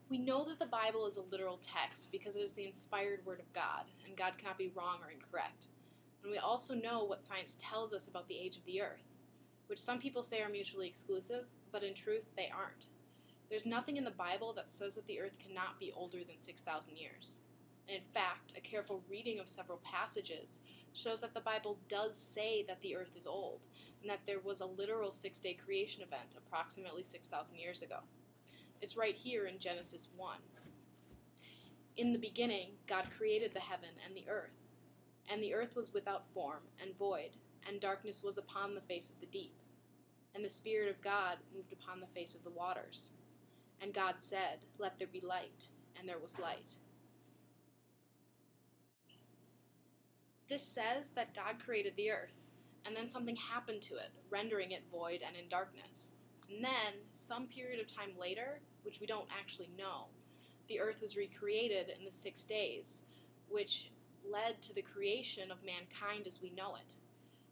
We know that the Bible is a literal text because it is the inspired word of God, and God cannot be wrong or incorrect. And we also know what science tells us about the age of the earth, which some people say are mutually exclusive, but in truth they aren't. There's nothing in the Bible that says that the earth cannot be older than 6,000 years. And in fact, a careful reading of several passages shows that the Bible does say that the earth is old, and that there was a literal 6-day creation event approximately 6,000 years ago. It's right here in Genesis 1. In the beginning, God created the heaven and the earth. And the earth was without form and void, and darkness was upon the face of the deep. And the Spirit of God moved upon the face of the waters. And God said, "Let there be light," and there was light. This says that God created the earth, and then something happened to it, rendering it void and in darkness. And then, some period of time later, which we don't actually know, the earth was recreated in the 6 days, which led to the creation of mankind as we know it.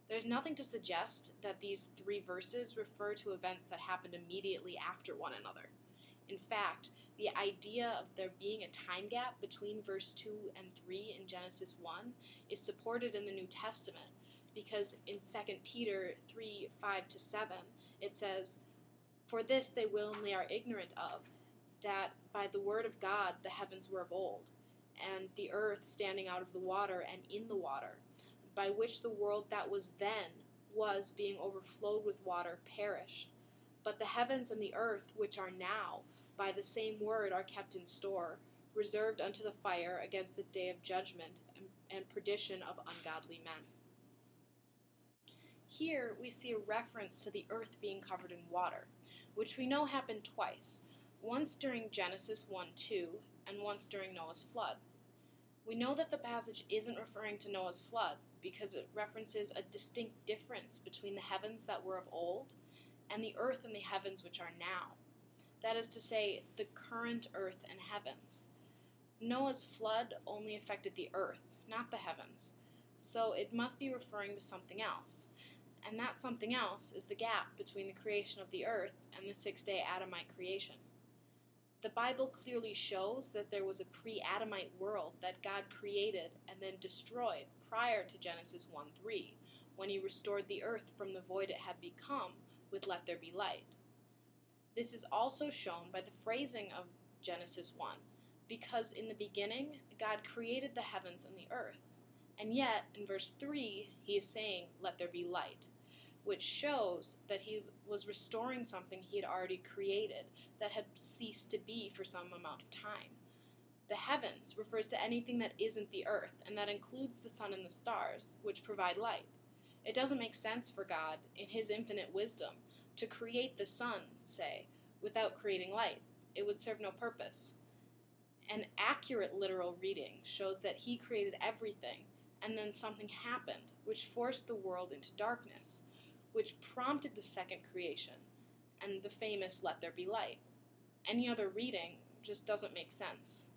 There's nothing to suggest that these 3 verses refer to events that happened immediately after one another. In fact, the idea of there being a time gap between verse 2 and 3 in Genesis 1 is supported in the New Testament, because in 2 Peter 3:5-7 it says, "For this they willingly are ignorant of, that by the word of God the heavens were of old, and the earth standing out of the water and in the water, by which the world that was then was, being overflowed with water, perished. But the heavens and the earth, which are now, by the same word are kept in store, reserved unto the fire against the day of judgment and perdition of ungodly men." Here we see a reference to the earth being covered in water, which we know happened twice, once during Genesis 1:2 and once during Noah's flood. We know that the passage isn't referring to Noah's flood because it references a distinct difference between the heavens that were of old and the earth and the heavens which are now. That is to say, the current earth and heavens. Noah's flood only affected the earth, not the heavens, so it must be referring to something else. And that something else is the gap between the creation of the earth and the 6-day Adamite creation. The Bible clearly shows that there was a pre-Adamite world that God created and then destroyed prior to Genesis 1:3, when he restored the earth from the void it had become with "let there be light." This is also shown by the phrasing of Genesis 1, because in the beginning God created the heavens and the earth, and yet in verse 3 he is saying, "Let there be light," which shows that he was restoring something he had already created that had ceased to be for some amount of time. The heavens refers to anything that isn't the earth, and that includes the sun and the stars, which provide light. It doesn't make sense for God, in his infinite wisdom, to create the sun, say, without creating light. It would serve no purpose. An accurate literal reading shows that he created everything, and then something happened, which forced the world into darkness, which prompted the second creation, and the famous "let there be light." Any other reading just doesn't make sense.